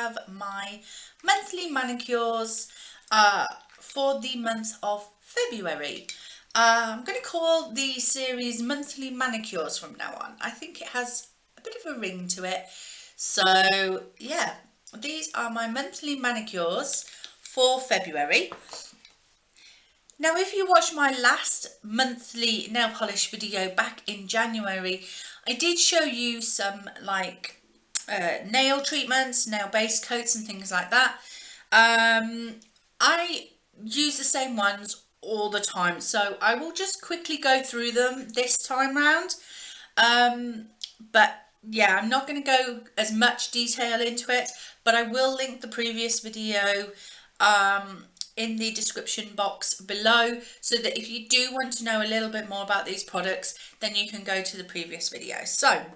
have my monthly manicures for the month of February. I'm going to call the series Monthly Manicures from now on. I think it has a bit of a ring to it. So yeah, these are my monthly manicures for February. Now, if you watched my last monthly nail polish video back in January, I did show you some nail treatments, nail base coats and things like that. I use the same ones all the time, so I will just quickly go through them this time round. But yeah, I'm not going to go as much detail into it, but I will link the previous video in the description box below, so that if you do want to know a little bit more about these products, then you can go to the previous video. So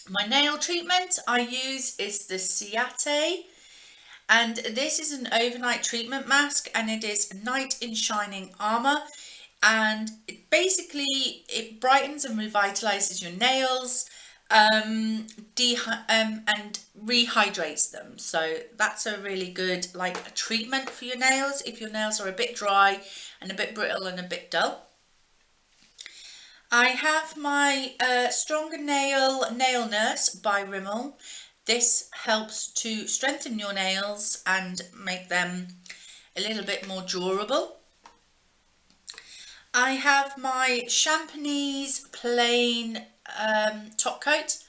my nail treatment I use is the Ciate, and this is an overnight treatment mask, and it is Night in Shining Armor, and it brightens and revitalizes your nails and rehydrates them. So that's a really good a treatment for your nails if your nails are a bit dry and a bit brittle and a bit dull. I have my Stronger Nail Nurse by Rimmel. This helps to strengthen your nails and make them a little bit more durable. I have my Champagnes plain top coat.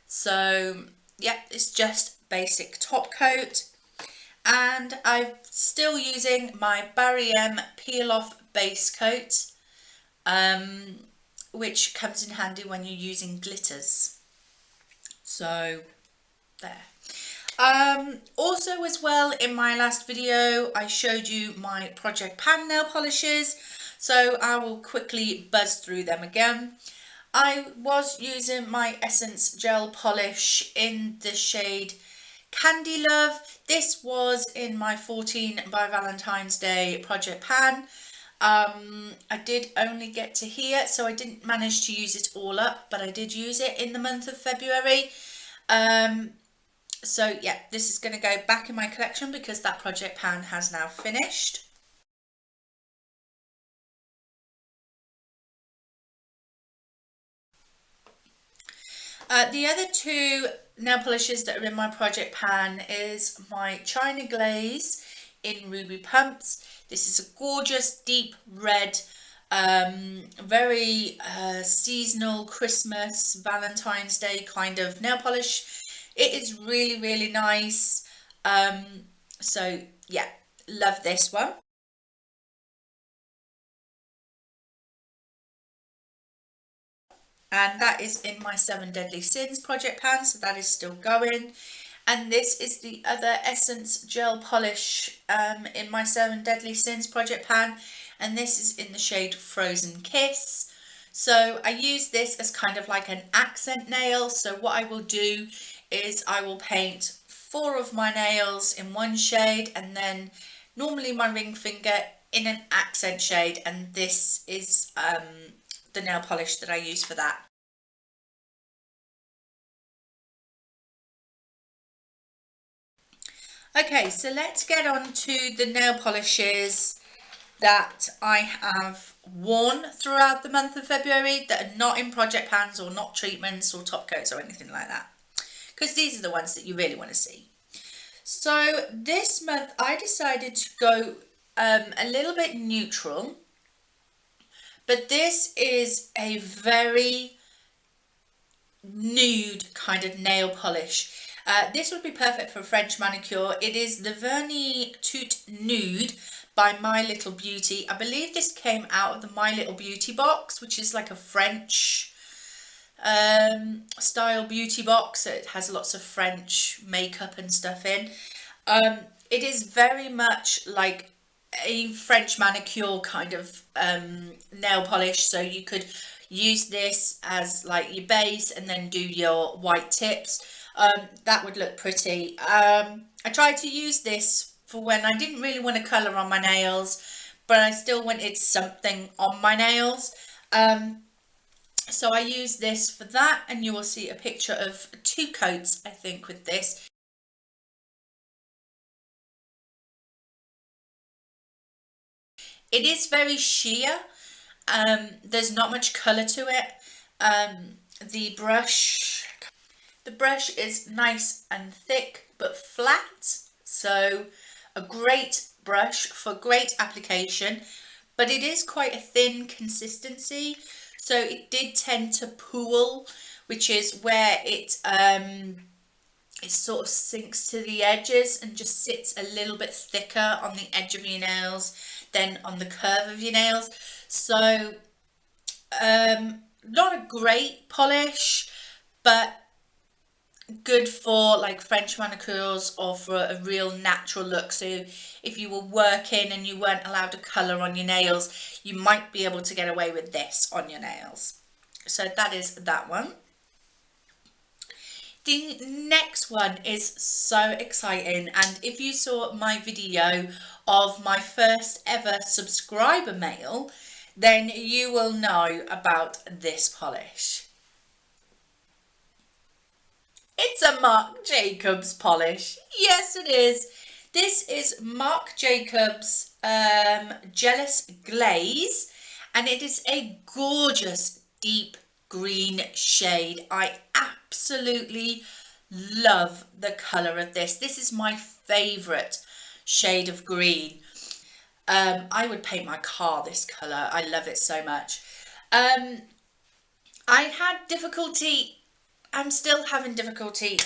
So yeah, it's just basic top coat. And I'm still using my Barry M peel off base coat, which comes in handy when you're using glitters. So there. Also as well, in my last video I showed you my Project Pan nail polishes, so I will quickly buzz through them again. I was using my Essence gel polish in the shade Candy Love. This was in my 14 by Valentine's Day Project Pan. I did only get to here, so I didn't manage to use it all up, but I did use it in the month of February. So yeah, this is going to go back in my collection because that Project Pan has now finished. The other two nail polishes that are in my Project Pan is my China Glaze in Ruby Pumps. This is a gorgeous deep red, very seasonal Christmas, Valentine's Day kind of nail polish. It is really, really nice. So yeah, love this one. And that is in my 7 Deadly Sins Project Pan, so that is still going. And this is the other Essence gel polish in my 7 Deadly Sins Project Pan, and this is in the shade Frozen Kiss. So I use this as kind of like an accent nail. So what I will do is I will paint 4 of my nails in one shade, and then normally my ring finger in an accent shade, and this is the nail polish that I use for that. Okay, so let's get on to the nail polishes that I have worn throughout the month of February that are not in Project Pans or not treatments or top coats or anything like that, because these are the ones that you really want to see. So this month I decided to go a little bit neutral, but this is a very nude kind of nail polish. This would be perfect for a French manicure. It is the Vernis Toute Nude by My Little Beauty. I believe this came out of the My Little Beauty box, which is like a French style beauty box. It has lots of French makeup and stuff in. It is very much like a French manicure kind of nail polish, so you could use this as like your base and then do your white tips. That would look pretty. I tried to use this for when I didn't really want to colour on my nails, but I still wanted something on my nails. So I used this for that, and you will see a picture of 2 coats, I think, with this. It is very sheer. There's not much colour to it. The brush is nice and thick but flat, so a great brush for great application, but it is quite a thin consistency, so it did tend to pool, which is where it sort of sinks to the edges and just sits a little bit thicker on the edge of your nails than on the curve of your nails. So not a great polish, but good for like French manicures or for a real natural look. So if you were working and you weren't allowed to colour on your nails, you might be able to get away with this on your nails. So that is that one. The next one is so exciting, and if you saw my video of my first ever subscriber mail, then you will know about this polish. It's a Marc Jacobs polish. Yes, it is. This is Marc Jacobs Jealous Glaze, and it is a gorgeous deep green shade. I absolutely love the colour of this. This is my favourite shade of green. I would paint my car this colour. I love it so much. I had difficulty, I'm still having difficulty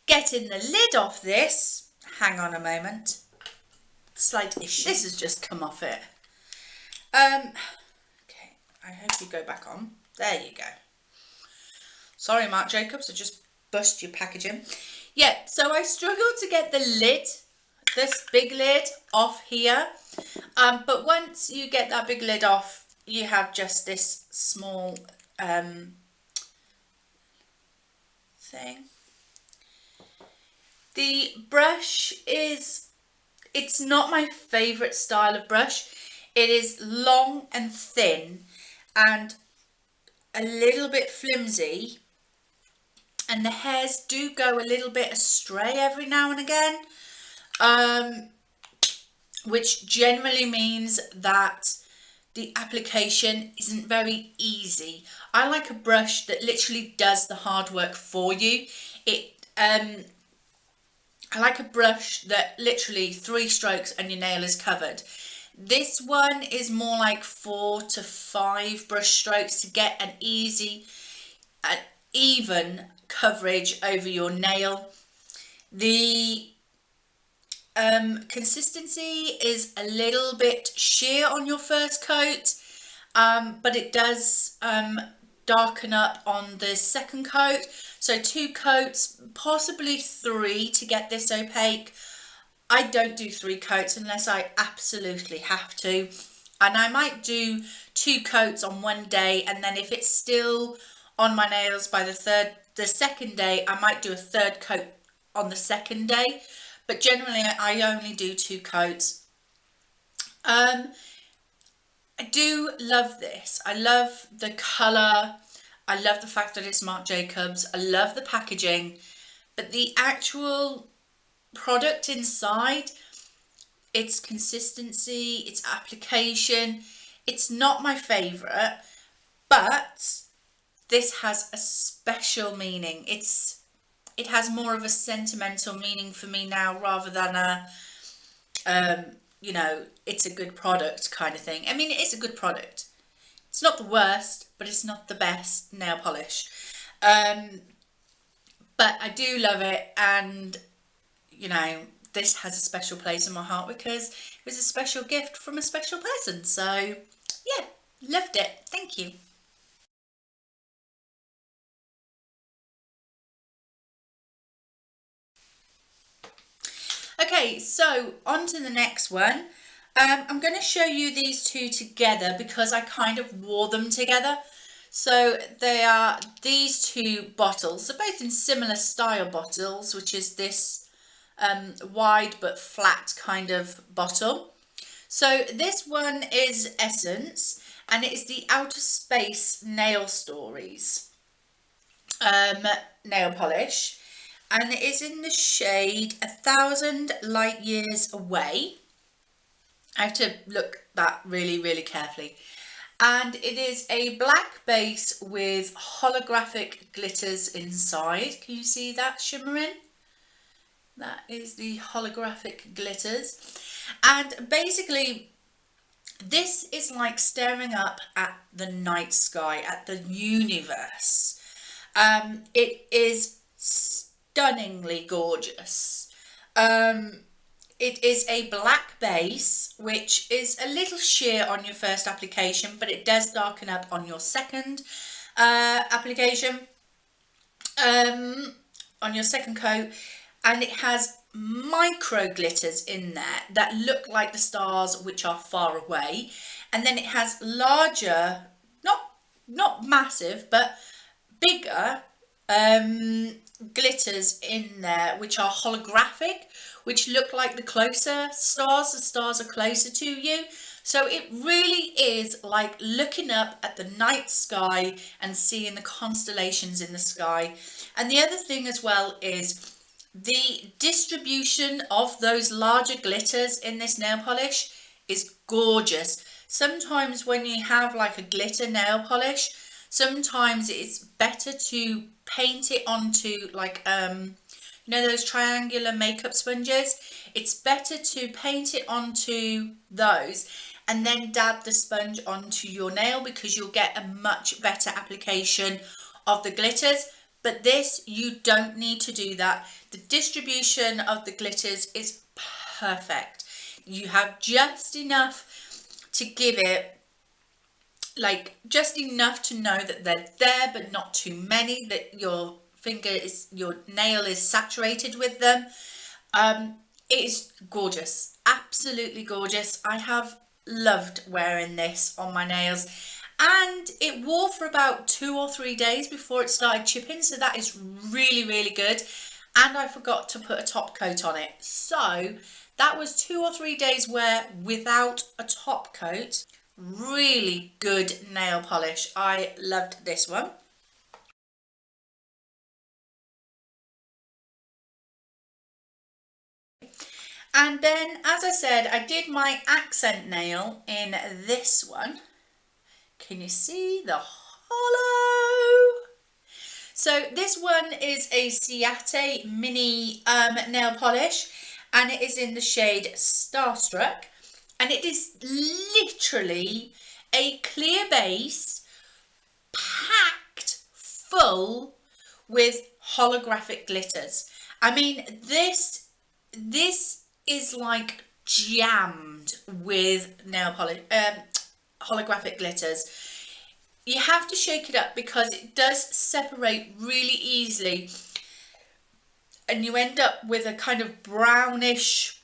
getting the lid off this. Hang on a moment. Slight issue. This has just come off it. Okay, I hope you go back on. There you go. Sorry, Marc Jacobs, I just bust your packaging. Yeah, so I struggled to get the lid, this big lid, off here. But once you get that big lid off, you have just this small thing. The brush is, it's not my favourite style of brush. It is long and thin and a little bit flimsy, and the hairs do go a little bit astray every now and again, which generally means that the application isn't very easy. I like a brush that literally does the hard work for you. I like a brush that literally 3 strokes and your nail is covered. This one is more like 4 to 5 brush strokes to get an easy, even coverage over your nail. The consistency is a little bit sheer on your first coat, but it does darken up on the second coat. So 2 coats, possibly 3 to get this opaque. I don't do 3 coats unless I absolutely have to, and I might do 2 coats on one day, and then if it's still on my nails by the second day, I might do a 3rd coat on the second day, but generally I only do 2 coats. I do love this. I love the colour. I love the fact that it's Marc Jacobs. I love the packaging, but the actual product inside, its consistency, its application, it's not my favourite, but this has a special meaning. It has more of a sentimental meaning for me now, rather than a you know, it's a good product kind of thing. I mean, it is a good product. It's not the worst, but it's not the best nail polish. But I do love it, and you know, this has a special place in my heart because it was a special gift from a special person. So yeah, loved it. Thank you. Okay, so on to the next one. I'm going to show you these 2 together because I kind of wore them together. So they are these 2 bottles. They're both in similar style bottles, which is this wide but flat kind of bottle. So this one is Essence, and it is the Outer Space Nail Stories nail polish. and it is in the shade 1,000 Light Years Away. I have to look that really carefully. And it is a black base with holographic glitters inside. Can you see that shimmering? That is the holographic glitters. And basically, this is like staring up at the night sky, at the universe. It is stunningly gorgeous. It is a black base, which is a little sheer on your first application, but it does darken up on your second application, on your second coat, and it has micro glitters in there that look like the stars which are far away, and then it has larger, not massive, but bigger glitters in there which are holographic, which look like the closer stars. The stars are closer to you, so it really is like looking up at the night sky and seeing the constellations in the sky. And the other thing as well is the distribution of those larger glitters in this nail polish is gorgeous. Sometimes when you have like a glitter nail polish, sometimes it's better to paint it onto like you know those triangular makeup sponges. It's better to paint it onto those and then dab the sponge onto your nail, because you'll get a much better application of the glitters. But this, you don't need to do that. The distribution of the glitters is perfect. You have just enough to give it, like just enough to know that they're there, but not too many, that your nail is saturated with them. It is gorgeous, absolutely gorgeous. I have loved wearing this on my nails, and it wore for about 2 or 3 days before it started chipping, so that is really good. And I forgot to put a top coat on it, so that was 2 or 3 days wear without a top coat. Really good nail polish. I loved this one. And then, as I said, I did my accent nail in this one. Can you see the hollow? So this one is a Ciate mini nail polish, and it is in the shade Starstruck, and it is literally a clear base packed full with holographic glitters. I mean, this is like jammed with nail polish, holographic glitters. You have to shake it up because it does separate really easily, and you end up with a kind of brownish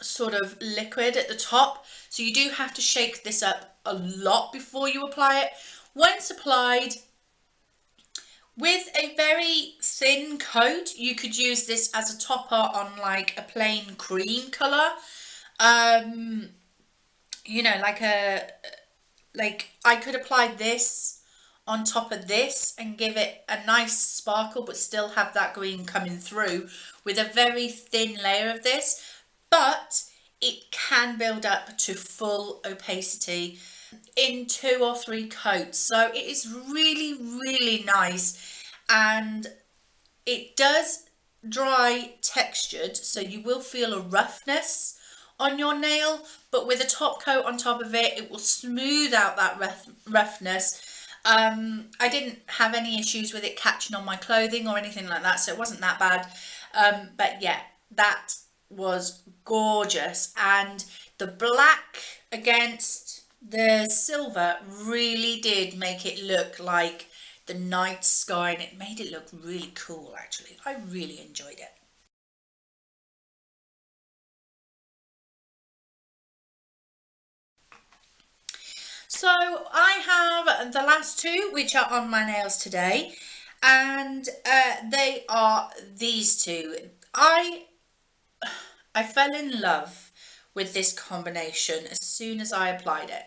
sort of liquid at the top. So you do have to shake this up a lot before you apply it. Once applied, with a very thin coat, you could use this as a topper on like a plain cream colour. You know, like I could apply this on top of this and give it a nice sparkle, but still have that green coming through with a very thin layer of this. But it can build up to full opacity in 2 or 3 coats, so it is really nice, and it does dry textured, so you will feel a roughness on your nail, but with a top coat on top of it, it will smooth out that roughness. I didn't have any issues with it catching on my clothing or anything like that, so it wasn't that bad. But yeah, that was gorgeous, and the black against the silver really did make it look like the night sky, and it made it look really cool. Actually, I really enjoyed it. So I have the last 2 which are on my nails today, and they are these 2. I fell in love with this combination as soon as I applied it.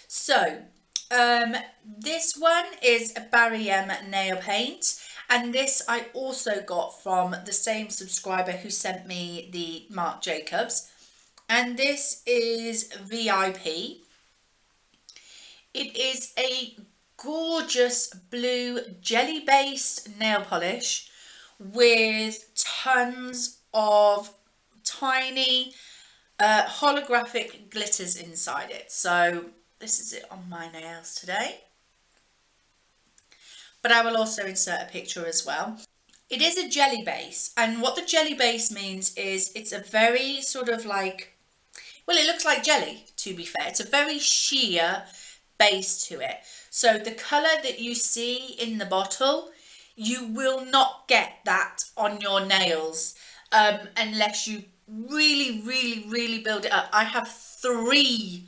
So this one is a Barry M nail paint, And this I also got from the same subscriber who sent me the Marc Jacobs. And this is VIP. It is a gorgeous blue jelly based nail polish with tons of tiny holographic glitters inside it. So this is it on my nails today, but I will also insert a picture as well. It is a jelly base, and what the jelly base means is it's a very sort of like, well, it looks like jelly, to be fair. It's a very sheer base to it. So the colour that you see in the bottle, you will not get that on your nails unless you really build it up. I have three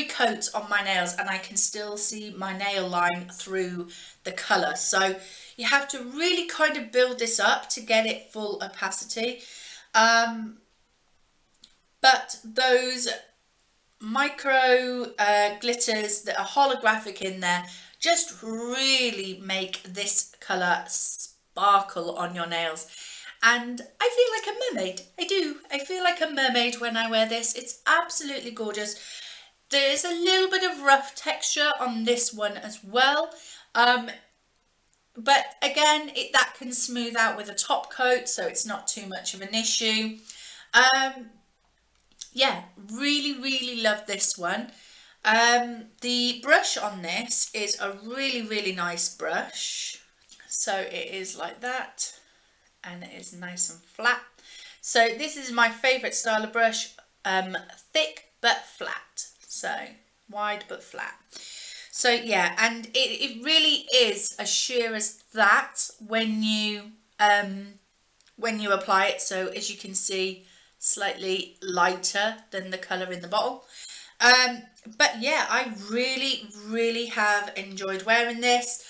coats on my nails and I can still see my nail line through the colour. So you have to really kind of build this up to get it full opacity. But those micro glitters that are holographic in there just really make this colour sparkle on your nails. And I feel like a mermaid. I do. I feel like a mermaid when I wear this. It's absolutely gorgeous. There is a little bit of rough texture on this one as well. But again, that can smooth out with a top coat, so it's not too much of an issue. Yeah, really love this one. The brush on this is a really nice brush. So it is like that, and it is nice and flat. So this is my favourite style of brush, thick but flat. So wide but flat. So yeah, and it really is as sheer as that when you apply it. So as you can see, slightly lighter than the colour in the bottle. But yeah, I really have enjoyed wearing this.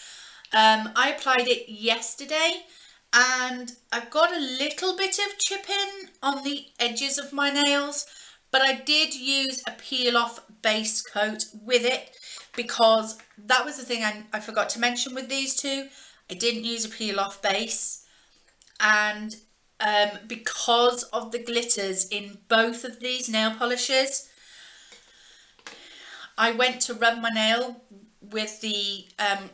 I applied it yesterday and I've got a little bit of chipping on the edges of my nails, but I did use a peel off base coat with it because that was the thing I forgot to mention with these two. I didn't use a peel off base, and because of the glitters in both of these nail polishes, I went to rub my nail with the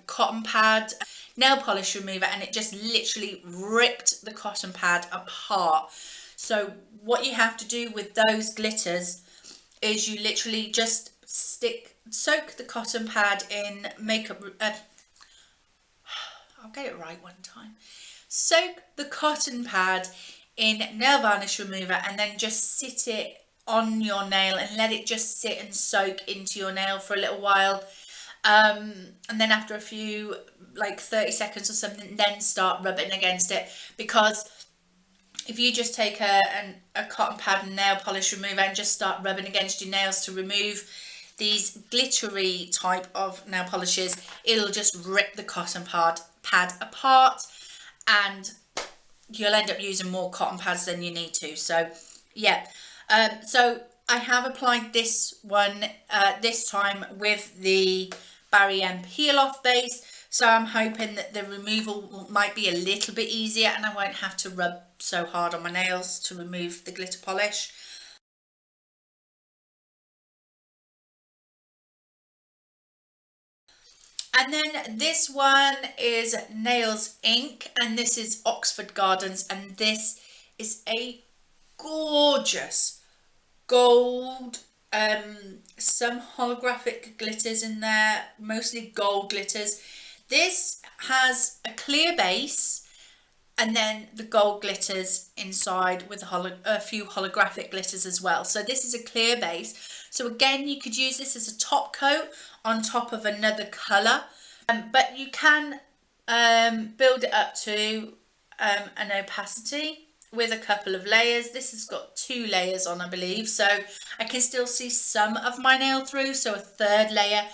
cotton pad nail polish remover and it just literally ripped the cotton pad apart. So what you have to do with those glitters is you literally just soak the cotton pad in makeup, I'll get it right one time. Soak the cotton pad in nail varnish remover and then just sit it on your nail and let it just sit and soak into your nail for a little while. And then after a few, like 30 seconds or something, then start rubbing against it. Because if you just take a cotton pad and nail polish remover and just start rubbing against your nails to remove these glittery type of nail polishes, it'll just rip the cotton pad apart and you'll end up using more cotton pads than you need to. So yeah, so I have applied this one this time with the Barry M peel off base, so I'm hoping that the removal might be a little bit easier and I won't have to rub so hard on my nails to remove the glitter polish. And then this one is Nails Ink, and this is Oxford Gardens, and this is a gorgeous gold, some holographic glitters in there, mostly gold glitters. This has a clear base and then the gold glitters inside with a few holographic glitters as well. So this is a clear base. So again, you could use this as a top coat on top of another colour, but you can build it up to an opacity with a couple of layers. This has got 2 layers on, I believe, so I can still see some of my nail through, so a third layer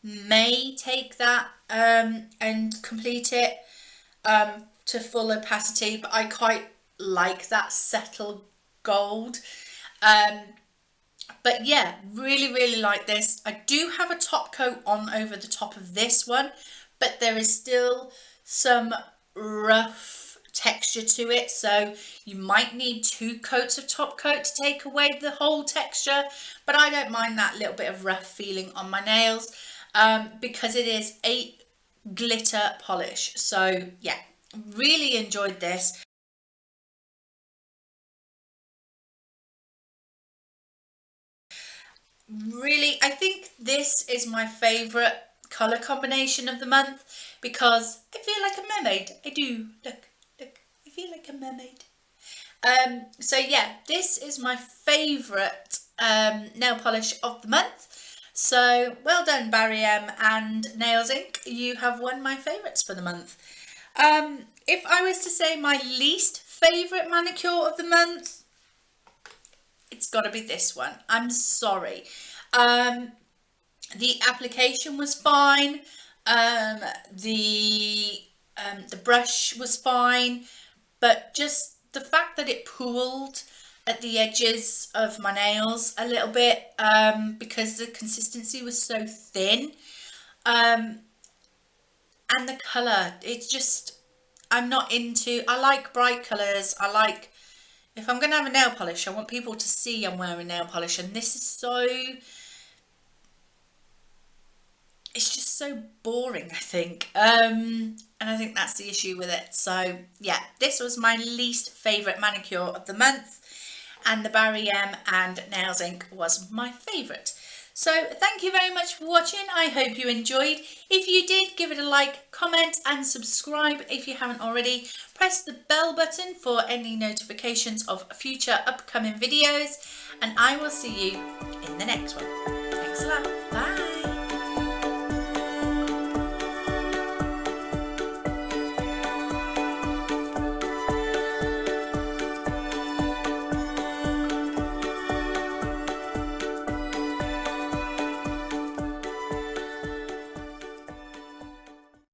may take that and complete it to full opacity, but I quite like that settled gold. But yeah, really like this. I do have a top coat on over the top of this one, but there is still some rough texture to it, so you might need 2 coats of top coat to take away the whole texture, but I don't mind that little bit of rough feeling on my nails because it is a glitter polish. So yeah, really enjoyed this. Really, I think this is my favourite colour combination of the month because I feel like a mermaid. I do. Look, I feel like a mermaid. So yeah, this is my favourite nail polish of the month. So well done, Barry M and Nails Inc. You have won my favourites for the month. If I was to say my least favourite manicure of the month, it's got to be this one. I'm sorry. The application was fine. The brush was fine, but just the fact that it pooled at the edges of my nails a little bit because the consistency was so thin, and the colour, it's just, I'm not into, I like bright colours. I like, if I'm going to have a nail polish, I want people to see I'm wearing nail polish, and this is so, it's just so boring, I think. And I think that's the issue with it. So yeah, this was my least favourite manicure of the month, and the Barry M and Nails Inc was my favourite. So thank you very much for watching. I hope you enjoyed. If you did, give it a like, comment and subscribe if you haven't already. Press the bell button for any notifications of future upcoming videos, and I will see you in the next one. Thanks a lot. Bye.